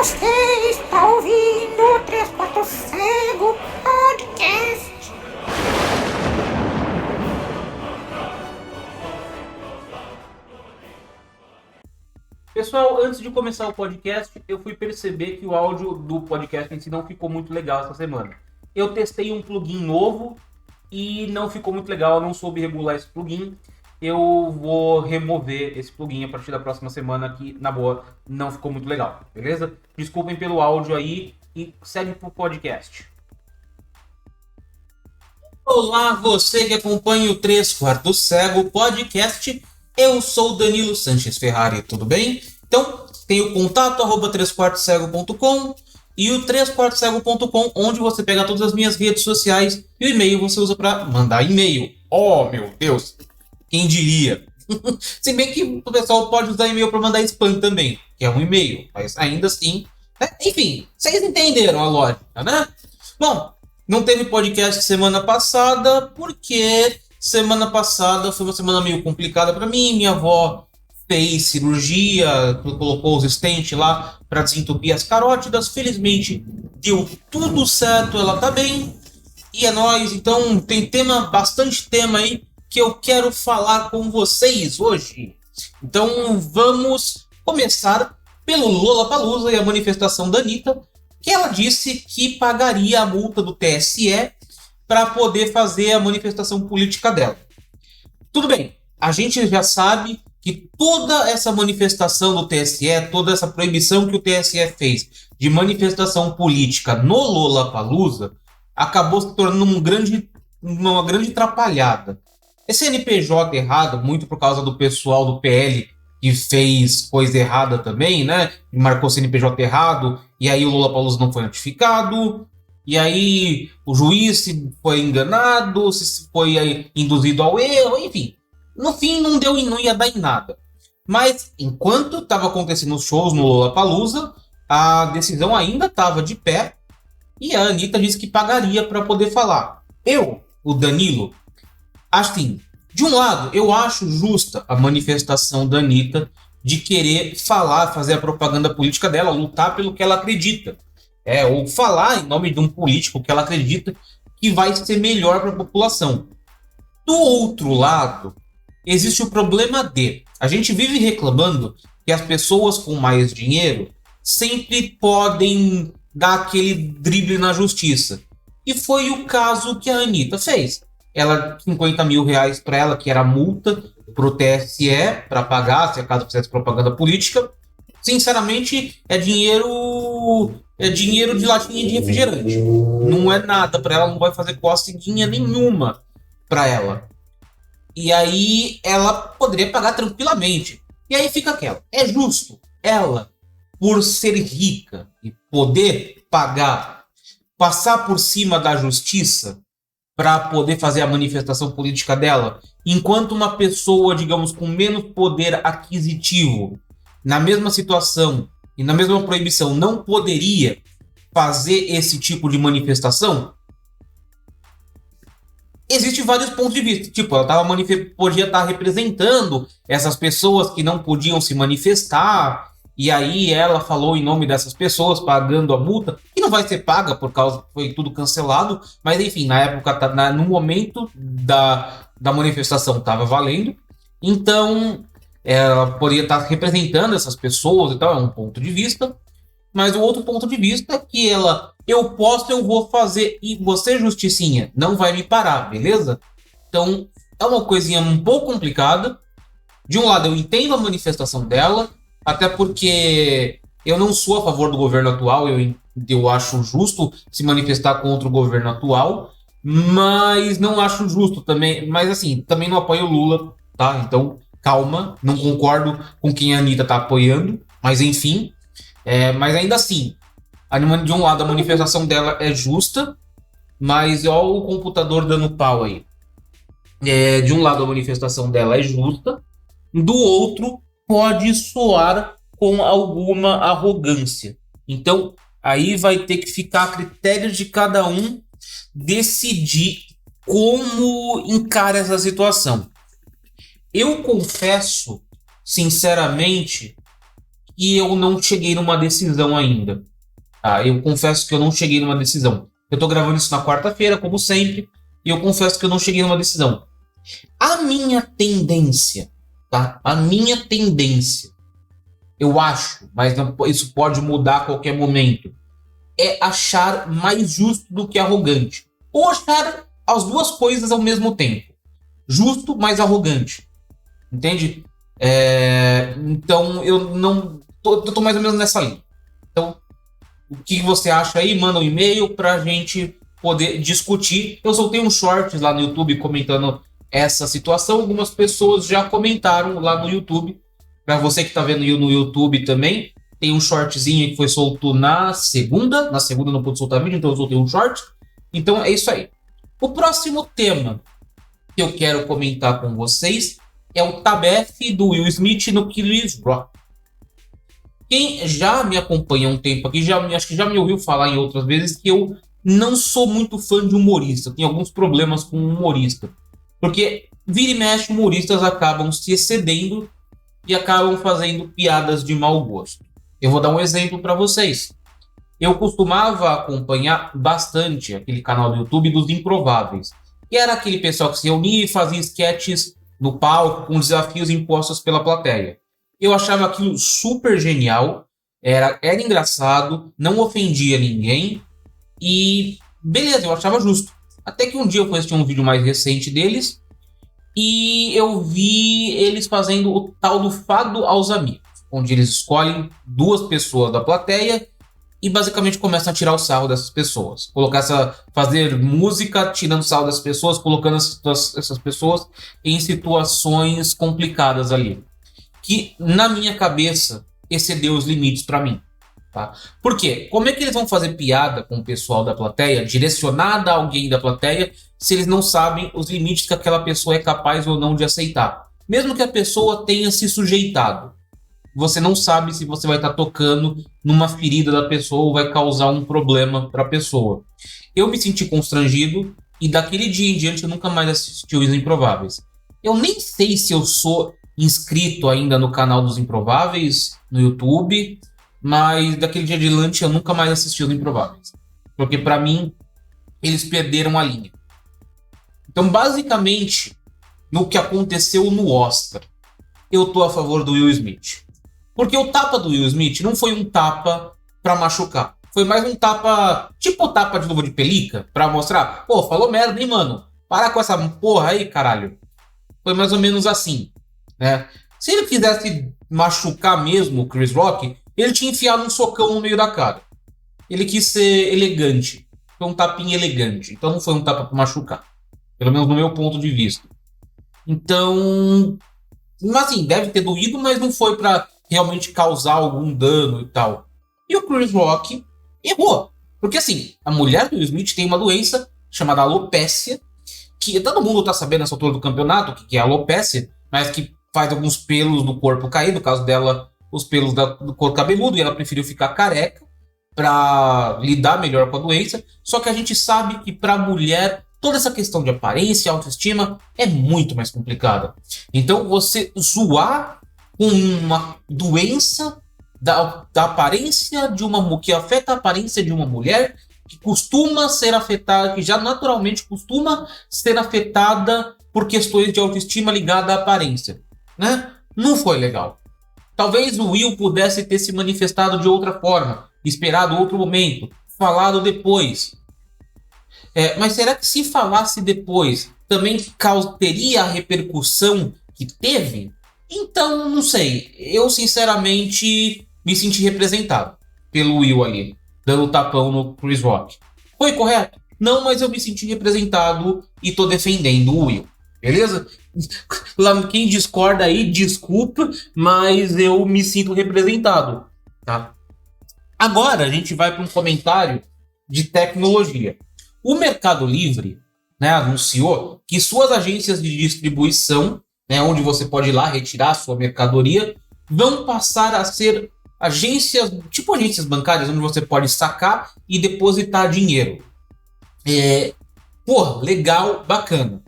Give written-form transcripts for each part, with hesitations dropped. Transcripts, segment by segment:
Você está ouvindo o 3 Quartos Cego Podcast. Pessoal, antes de começar o podcast, eu fui perceber que o áudio do podcast em si não ficou muito legal essa semana. Eu testei um plugin novo e não ficou muito legal, eu não soube regular esse plugin. Eu vou remover esse plugin a partir da próxima semana, que, na boa, não ficou muito legal, beleza? Desculpem pelo áudio aí e segue pro podcast. Olá, você que acompanha o 3 Quartos Cego Podcast. Eu sou Danilo Sanches Ferrari, tudo bem? Então, tem o contato @3quartoscego.com e o 3quartoscego.com, onde você pega todas as minhas redes sociais e o e-mail você usa para mandar e-mail. Oh, meu Deus! Quem diria? Se bem que o pessoal pode usar e-mail para mandar spam também, que é um e-mail, mas ainda assim... Enfim, vocês entenderam a lógica, né? Bom, não teve podcast semana passada, porque semana passada foi uma semana meio complicada para mim. Minha avó fez cirurgia, colocou os stents lá para desentupir as carótidas. Felizmente deu tudo certo, ela tá bem. E é nóis, então tem bastante tema aí que eu quero falar com vocês hoje. Então vamos começar pelo Lollapalooza e a manifestação da Anitta, que ela disse que pagaria a multa do TSE para poder fazer a manifestação política dela. Tudo bem, a gente já sabe que toda essa manifestação do TSE, toda essa proibição que o TSE fez de manifestação política no Lollapalooza, acabou se tornando uma grande atrapalhada. Esse CNPJ errado, muito por causa do pessoal do PL que fez coisa errada também, né? Marcou CNPJ errado, e aí o Lollapalooza não foi notificado, e aí o juiz foi enganado, se foi induzido ao erro, enfim. No fim não ia dar em nada. Mas enquanto estava acontecendo os shows no Lollapalooza, a decisão ainda estava de pé, e a Anitta disse que pagaria para poder falar. O Danilo, assim, de um lado, eu acho justa a manifestação da Anitta de querer falar, fazer a propaganda política dela, lutar pelo que ela acredita. Ou falar em nome de um político que ela acredita que vai ser melhor para a população. Do outro lado, existe o problema a gente vive reclamando que as pessoas com mais dinheiro sempre podem dar aquele drible na justiça. E foi o caso que a Anitta fez. Ela, 50 mil reais para ela, que era multa pro TSE para pagar, se acaso fizesse propaganda política. Sinceramente, é dinheiro de latinha de refrigerante. Não é nada para ela, não vai fazer coceguinha nenhuma para ela. E aí ela poderia pagar tranquilamente. E aí fica aquela, é justo ela, por ser rica e poder pagar, passar por cima da justiça para poder fazer a manifestação política dela, enquanto uma pessoa, digamos, com menos poder aquisitivo, na mesma situação e na mesma proibição, não poderia fazer esse tipo de manifestação? Existem vários pontos de vista. Tipo, ela podia estar representando essas pessoas que não podiam se manifestar, e aí ela falou em nome dessas pessoas, pagando a multa, que não vai ser paga por causa que foi tudo cancelado, mas enfim, na época, no momento da manifestação estava valendo, então ela poderia estar representando essas pessoas e tal, é um ponto de vista, mas o outro ponto de vista é que eu vou fazer, e você, justicinha, não vai me parar, beleza? Então, é uma coisinha um pouco complicada. De um lado, eu entendo a manifestação dela, até porque eu não sou a favor do governo atual, eu acho justo se manifestar contra o governo atual, mas não acho justo também, mas assim, também não apoio o Lula, tá? Então, calma, não concordo com quem a Anitta tá apoiando, mas enfim, mas ainda assim, de um lado a manifestação dela é justa, mas olha o computador dando pau aí. De um lado a manifestação dela é justa, do outro pode soar com alguma arrogância. Então, aí vai ter que ficar a critério de cada um decidir como encara essa situação. Eu confesso, sinceramente, e eu não cheguei numa decisão ainda. Tá? Eu confesso que eu não cheguei numa decisão. Eu tô gravando isso na quarta-feira, como sempre, e eu confesso que eu não cheguei numa decisão. A minha tendência, tá? A minha tendência, eu acho, mas não, isso pode mudar a qualquer momento, é achar mais justo do que arrogante. Ou achar as duas coisas ao mesmo tempo. Justo, mas arrogante. Entende? Então, eu não... eu tô mais ou menos nessa linha. Então, o que você acha aí? Manda um e-mail pra gente poder discutir. Eu soltei um shorts lá no YouTube comentando essa situação. Algumas pessoas já comentaram lá no YouTube. Para você que está vendo no YouTube também, tem um shortzinho que foi solto na segunda. Na segunda não pude soltar vídeo, então eu soltei um short. Então é isso aí. O próximo tema que eu quero comentar com vocês é o tabefe do Will Smith no Chris Rock. Quem já me acompanha há um tempo aqui, acho que já me ouviu falar em outras vezes que eu não sou muito fã de humorista. Tenho alguns problemas com humorista. Porque vira e mexe, humoristas acabam se excedendo e acabam fazendo piadas de mau gosto. Eu vou dar um exemplo para vocês. Eu costumava acompanhar bastante aquele canal do YouTube dos Improváveis. Que era aquele pessoal que se reunia e fazia sketches no palco com desafios impostos pela plateia. Eu achava aquilo super genial, era engraçado, não ofendia ninguém e beleza, eu achava justo. Até que um dia eu fui assistir um vídeo mais recente deles e eu vi eles fazendo o tal do fado aos amigos, onde eles escolhem duas pessoas da plateia e basicamente começam a tirar o sarro dessas pessoas. Fazer música tirando sarro das pessoas, colocando essas pessoas em situações complicadas ali. Que, na minha cabeça, excedeu os limites para mim. Tá? Por quê? Como é que eles vão fazer piada com o pessoal da plateia, direcionada a alguém da plateia, se eles não sabem os limites que aquela pessoa é capaz ou não de aceitar? Mesmo que a pessoa tenha se sujeitado, você não sabe se você vai estar tocando numa ferida da pessoa ou vai causar um problema para a pessoa. Eu me senti constrangido e daquele dia em diante eu nunca mais assisti Os Improváveis. Eu nem sei se eu sou inscrito ainda no canal dos Improváveis no YouTube, mas daquele dia de diante eu nunca mais assisti Os Improváveis. Porque para mim, eles perderam a linha. Então, basicamente, no que aconteceu no Oscar, eu tô a favor do Will Smith. Porque o tapa do Will Smith não foi um tapa pra machucar. Foi mais um tapa, tipo tapa de luva de pelica, pra mostrar, pô, falou merda, hein, mano? Para com essa porra aí, caralho. Foi mais ou menos assim, né? Se ele quisesse machucar mesmo o Chris Rock, ele tinha enfiado um socão no meio da cara. Ele quis ser elegante. Foi um tapinha elegante. Então não foi um tapa pra machucar. Pelo menos no meu ponto de vista. Então, assim, deve ter doído, mas não foi pra realmente causar algum dano e tal. E o Chris Rock errou. Porque assim, a mulher do Will Smith tem uma doença chamada alopécia, que todo mundo tá sabendo nessa altura do campeonato o que é alopécia, mas que faz alguns pelos do corpo cair, no caso dela, os pelos do corpo cabeludo, e ela preferiu ficar careca para lidar melhor com a doença. Só que a gente sabe que para a mulher toda essa questão de aparência e autoestima é muito mais complicada. Então você zoar com uma doença da aparência de uma que afeta a aparência de uma mulher que costuma ser afetada, que já naturalmente costuma ser afetada por questões de autoestima ligada à aparência, né? Não foi legal. Talvez o Will pudesse ter se manifestado de outra forma, esperado outro momento, falado depois. Mas será que se falasse depois também teria a repercussão que teve? Então, não sei. Eu, sinceramente, me senti representado pelo Will ali, dando tapão no Chris Rock. Foi correto? Não, mas eu me senti representado e tô defendendo o Will. Beleza? Quem discorda aí, desculpa, mas eu me sinto representado. Tá? Agora a gente vai para um comentário de tecnologia. O Mercado Livre, né, anunciou que suas agências de distribuição, né, onde você pode ir lá retirar a sua mercadoria, vão passar a ser agências, tipo agências bancárias, onde você pode sacar e depositar dinheiro. Legal, bacana.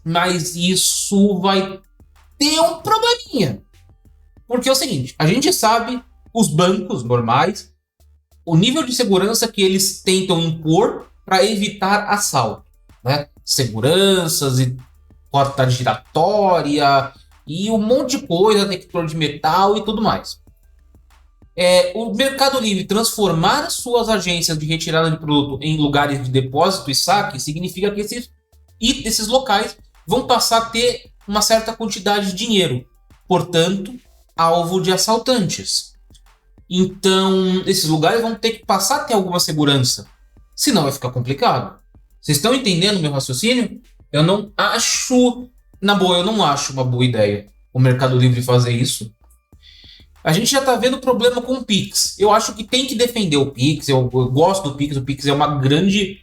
Mas isso vai ter um probleminha. Porque é o seguinte, a gente sabe os bancos normais, o nível de segurança que eles tentam impor para evitar assalto, né? Seguranças e porta giratória e um monte de coisa, detector de metal e tudo mais. O Mercado Livre transformar suas agências de retirada de produto em lugares de depósito e saque significa que esses locais vão passar a ter uma certa quantidade de dinheiro, portanto, alvo de assaltantes. Então, esses lugares vão ter que passar a ter alguma segurança, senão vai ficar complicado. Vocês estão entendendo o meu raciocínio? Eu não acho uma boa ideia o Mercado Livre fazer isso. A gente já está vendo problema com o Pix. Eu acho que tem que defender o Pix. Eu gosto do Pix. O Pix é uma grande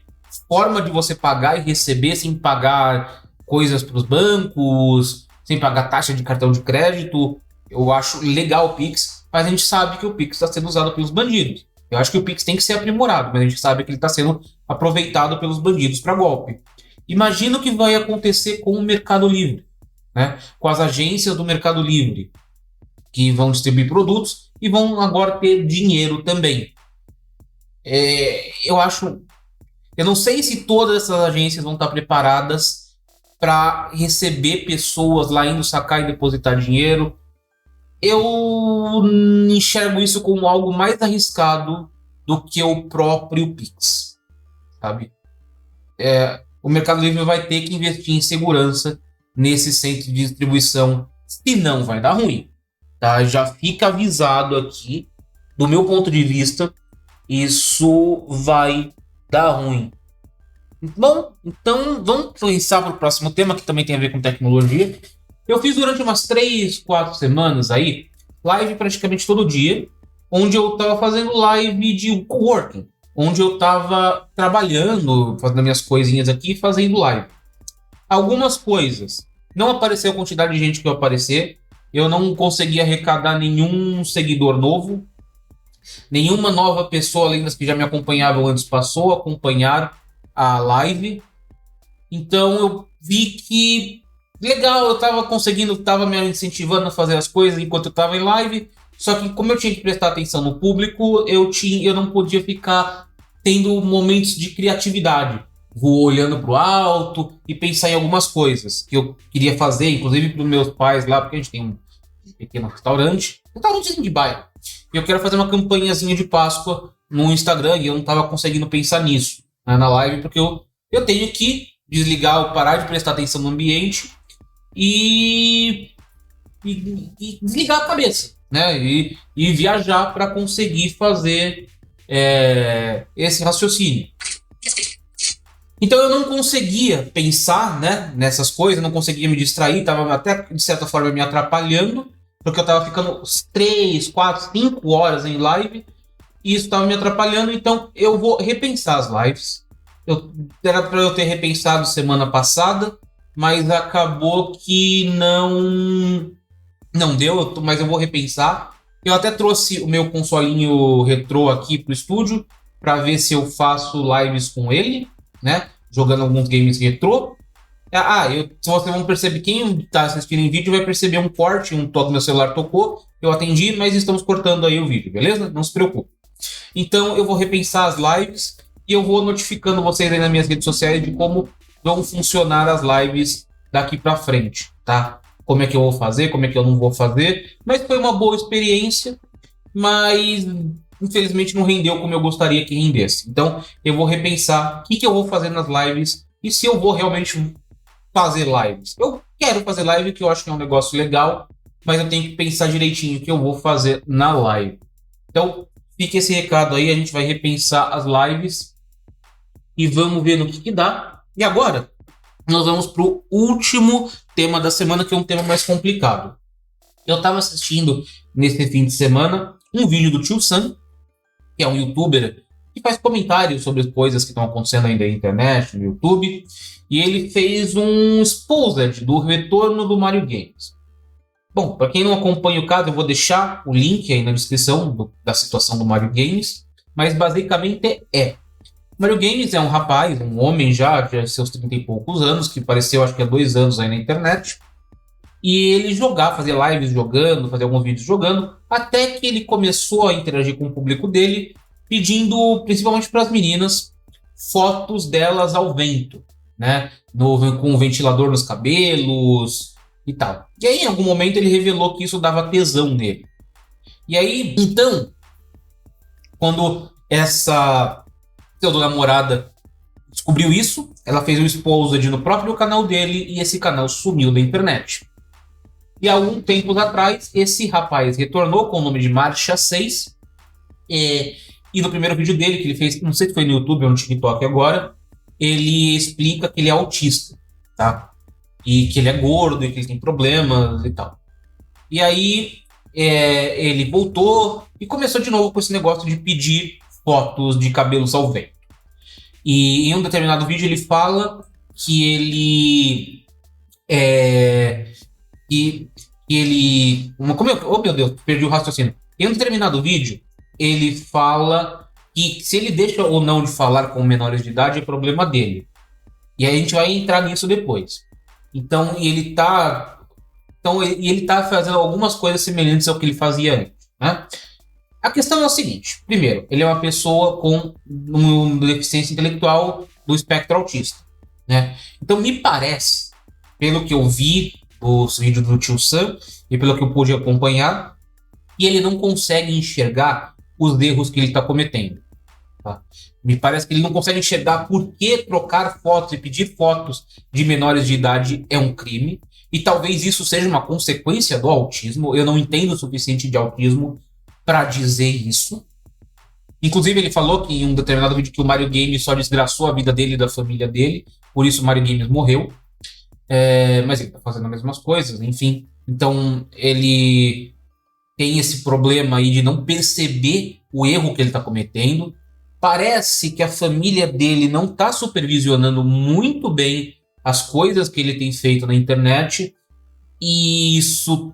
forma de você pagar e receber sem pagar coisas para os bancos, sem pagar taxa de cartão de crédito. Eu acho legal o Pix, mas a gente sabe que o Pix está sendo usado pelos bandidos. Eu acho que o Pix tem que ser aprimorado, mas a gente sabe que ele está sendo aproveitado pelos bandidos para golpe. Imagina o que vai acontecer com o Mercado Livre, né? Com as agências do Mercado Livre, que vão distribuir produtos e vão agora ter dinheiro também. Eu não sei se todas essas agências vão estar preparadas para receber pessoas lá indo sacar e depositar dinheiro. Eu enxergo isso como algo mais arriscado do que o próprio Pix, sabe? O Mercado Livre vai ter que investir em segurança nesse centro de distribuição, senão vai dar ruim. Tá? Já fica avisado aqui, do meu ponto de vista, isso vai dar ruim. Bom, então vamos pensar para o próximo tema, que também tem a ver com tecnologia. Eu fiz durante umas 3, 4 semanas aí, live praticamente todo dia, onde eu estava fazendo live de coworking, onde eu estava trabalhando, fazendo minhas coisinhas aqui e fazendo live. Algumas coisas, não apareceu a quantidade de gente que vai aparecer, eu não consegui arrecadar nenhum seguidor novo, nenhuma nova pessoa além das que já me acompanhavam antes passou a acompanhar a live. Então eu vi que legal, eu estava me incentivando a fazer as coisas enquanto eu estava em live, só que como eu tinha que prestar atenção no público, eu não podia ficar tendo momentos de criatividade. Vou olhando para o alto e pensar em algumas coisas que eu queria fazer, inclusive para os meus pais lá, porque a gente tem um pequeno restaurantezinho de bairro. E eu quero fazer uma campanhazinha de Páscoa no Instagram e eu não estava conseguindo pensar nisso, né, na live, porque eu tenho que desligar, parar de prestar atenção no ambiente e desligar a cabeça, né? E viajar para conseguir fazer esse raciocínio. Então eu não conseguia pensar, né, nessas coisas, não conseguia me distrair, estava até de certa forma me atrapalhando, porque eu estava ficando 3, 4, 5 horas em live e isso estava me atrapalhando. Então eu vou repensar as lives. Era para eu ter repensado semana passada, mas acabou que não deu, mas eu vou repensar. Eu até trouxe o meu consolinho retrô aqui pro estúdio para ver se eu faço lives com ele, né? Jogando alguns games retrô. Se vocês vão perceber, quem está assistindo em vídeo vai perceber um corte, meu celular tocou, eu atendi, mas estamos cortando aí o vídeo, beleza? Não se preocupe. Então eu vou repensar as lives e eu vou notificando vocês aí nas minhas redes sociais de como vão funcionar as lives daqui para frente, tá? Como é que eu vou fazer, como é que eu não vou fazer. Mas foi uma boa experiência, mas infelizmente não rendeu como eu gostaria que rendesse. Então eu vou repensar o que eu vou fazer nas lives e se eu vou realmente fazer lives. Eu quero fazer live, que eu acho que é um negócio legal, mas eu tenho que pensar direitinho o que eu vou fazer na live. Então fica esse recado aí, a gente vai repensar as lives e vamos ver no que dá. E agora nós vamos para o último tema da semana, que é um tema mais complicado. Eu estava assistindo nesse fim de semana um vídeo do Tio Sam, que é um youtuber que faz comentários sobre coisas que estão acontecendo ainda na internet, no YouTube, e ele fez um exposed do retorno do Mario Games. Bom, para quem não acompanha o caso, eu vou deixar o link aí na descrição da situação do Mario Games, mas basicamente Mario Games é um rapaz, um homem já de seus 30 e poucos anos, que apareceu acho que há 2 anos aí na internet, e ele jogar, fazer lives jogando, fazer alguns vídeos jogando, até que ele começou a interagir com o público dele, pedindo principalmente para as meninas fotos delas ao vento, né? Com o ventilador nos cabelos e tal. E aí, em algum momento, ele revelou que isso dava tesão nele. E aí, então, quando essa pseudo-namorada descobriu isso, ela fez um exposed no próprio canal dele e esse canal sumiu da internet. E há algum tempo atrás, esse rapaz retornou com o nome de Marcha 6 e no primeiro vídeo dele, que ele fez, não sei se foi no YouTube ou no TikTok agora, ele explica que ele é autista, tá? E que ele é gordo e que ele tem problemas e tal. E aí ele voltou e começou de novo com esse negócio de pedir fotos de cabelos ao vento. E em um determinado vídeo ele fala que oh meu Deus, perdi o raciocínio. Em um determinado vídeo ele fala que se ele deixa ou não de falar com menores de idade é problema dele. E aí a gente vai entrar nisso depois. Então ele tá fazendo algumas coisas semelhantes ao que ele fazia antes, né? A questão é o seguinte: primeiro, ele é uma pessoa com uma deficiência intelectual do espectro autista, né? Então me parece, pelo que eu vi dos vídeos do Tio Sam e pelo que eu pude acompanhar, que ele não consegue enxergar os erros que ele está cometendo. Tá? Me parece que ele não consegue enxergar por que trocar fotos e pedir fotos de menores de idade é um crime. E talvez isso seja uma consequência do autismo. Eu não entendo o suficiente de autismo para dizer isso. Inclusive, ele falou que em um determinado vídeo que o Mario Games só desgraçou a vida dele e da família dele. Por isso o Mario Games morreu. Mas ele está fazendo as mesmas coisas, enfim. Então, ele tem esse problema aí de não perceber o erro que ele está cometendo. Parece que a família dele não está supervisionando muito bem as coisas que ele tem feito na internet. E isso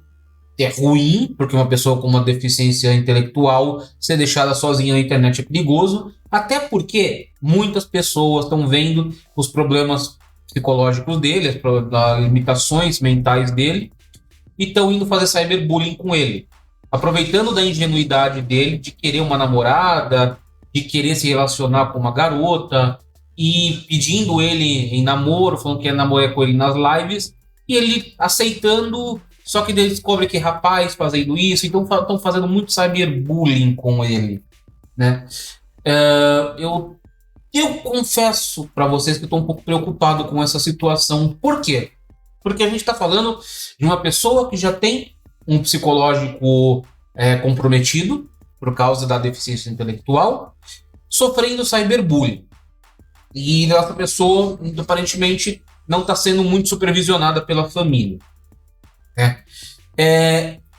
é ruim, porque uma pessoa com uma deficiência intelectual ser deixada sozinha na internet é perigoso. Até porque muitas pessoas estão vendo os problemas psicológicos dele, as limitações mentais dele, e estão indo fazer cyberbullying com ele. Aproveitando da ingenuidade dele de querer uma namorada, de querer se relacionar com uma garota, e pedindo ele em namoro, falando que ia namorar com ele nas lives, e ele aceitando, só que ele descobre que é rapaz fazendo isso, então estão fazendo muito cyberbullying com ele, né? Eu confesso para vocês que estou um pouco preocupado com essa situação. Por quê? Porque a gente está falando de uma pessoa que já tem um psicológico comprometido por causa da deficiência intelectual, sofrendo cyberbullying. E essa pessoa, aparentemente, não está sendo muito supervisionada pela família.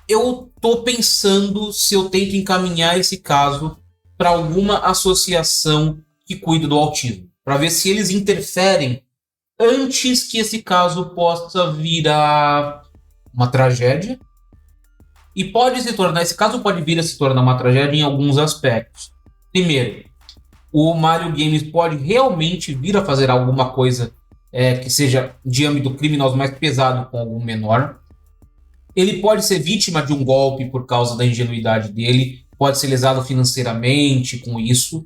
Eu estou pensando se eu tento encaminhar esse caso para alguma associação que cuida do autismo, para ver se eles interferem antes que esse caso possa virar uma tragédia. E esse caso pode vir a se tornar uma tragédia em alguns aspectos. Primeiro, o Mario Games pode realmente vir a fazer alguma coisa que seja de âmbito criminoso mais pesado com algum menor. Ele pode ser vítima de um golpe por causa da ingenuidade dele, pode ser lesado financeiramente com isso,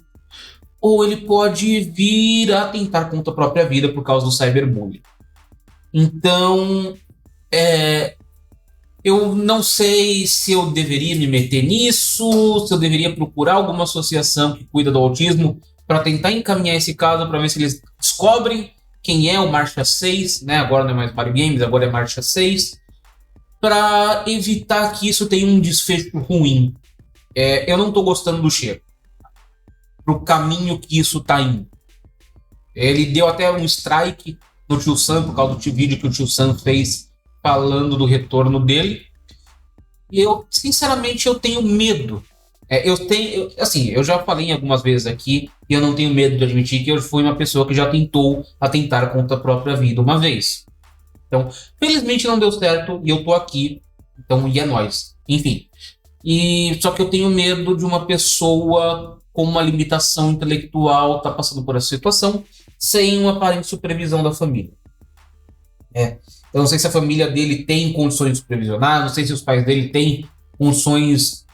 ou ele pode vir a atentar contra a própria vida por causa do cyberbullying. Então, eu não sei se eu deveria me meter nisso, se eu deveria procurar alguma associação que cuida do autismo para tentar encaminhar esse caso, para ver se eles descobrem quem é o Marcha 6, né? Agora não é mais Mario Games, agora é Marcha 6, para evitar que isso tenha um desfecho ruim. Eu não estou gostando do cheiro, pro caminho que isso está indo. Ele deu até um strike no Tio Sam por causa do vídeo que o Tio Sam fez falando do retorno dele. E sinceramente, eu tenho medo. Eu já falei algumas vezes aqui, e eu não tenho medo de admitir que eu fui uma pessoa que já tentou atentar contra a própria vida uma vez. Então, felizmente não deu certo, e eu tô aqui, então, e é nóis. Enfim. Só que eu tenho medo de uma pessoa com uma limitação intelectual tá passando por essa situação, sem uma aparente supervisão da família. Eu não sei se a família dele tem condições de supervisionar, não sei se os pais dele têm condições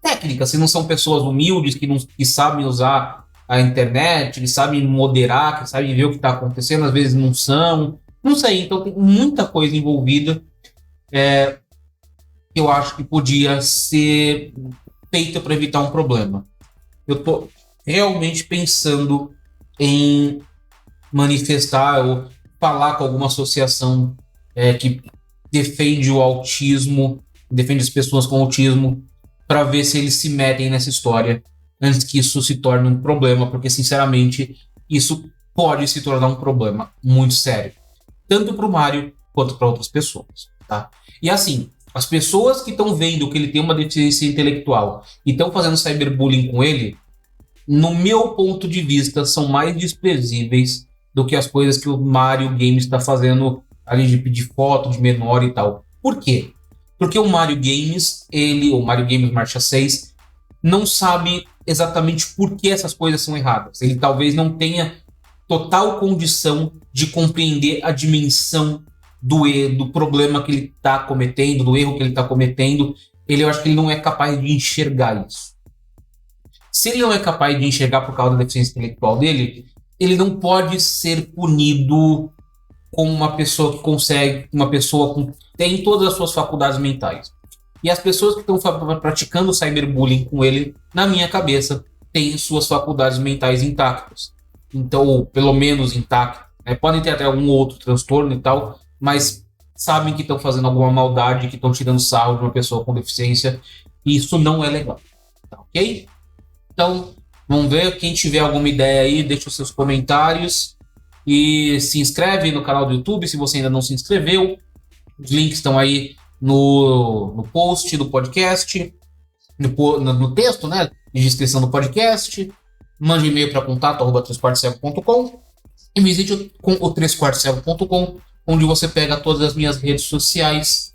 técnicas, se não são pessoas humildes que sabem usar a internet, que sabem moderar, que sabem ver o que está acontecendo, às vezes não são. Não sei, então tem muita coisa envolvida que eu acho que podia ser feita para evitar um problema. Eu estou realmente pensando em manifestar ou falar com alguma associação que defende o autismo, defende as pessoas com autismo, para ver se eles se metem nessa história antes que isso se torne um problema, porque, sinceramente, isso pode se tornar um problema muito sério, tanto para o Mário quanto para outras pessoas, tá? E assim, as pessoas que estão vendo que ele tem uma deficiência intelectual e estão fazendo cyberbullying com ele, no meu ponto de vista, são mais desprezíveis do que as coisas que o Mario Games está fazendo ali de pedir foto de menor e tal. Por quê? Porque o Mario Games, o Mario Games Marcha 6, não sabe exatamente por que essas coisas são erradas. Ele talvez não tenha total condição de compreender a dimensão do problema que ele está cometendo, do erro que ele está cometendo. Eu acho que ele não é capaz de enxergar isso. Se ele não é capaz de enxergar por causa da deficiência intelectual dele, ele não pode ser punido como uma pessoa que consegue, uma pessoa que tem todas as suas faculdades mentais. E as pessoas que estão praticando cyberbullying com ele, na minha cabeça, têm suas faculdades mentais intactas. Então, ou pelo menos intactas. Podem ter até algum outro transtorno e tal, mas sabem que estão fazendo alguma maldade, que estão tirando sarro de uma pessoa com deficiência. E isso não é legal. Tá ok? Então, vamos ver. Quem tiver alguma ideia aí, deixa os seus comentários. E se inscreve no canal do YouTube se você ainda não se inscreveu. Os links estão aí no post do podcast, no texto, né, de descrição do podcast. Mande e-mail para contato@3quartoscego.com e visite o 3quartoscego.com, onde você pega todas as minhas redes sociais.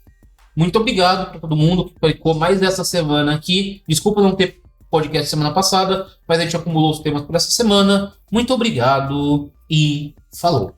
Muito obrigado para todo mundo que clicou mais essa semana aqui. Desculpa não ter podcast semana passada, mas a gente acumulou os temas por essa semana. Muito obrigado e falou!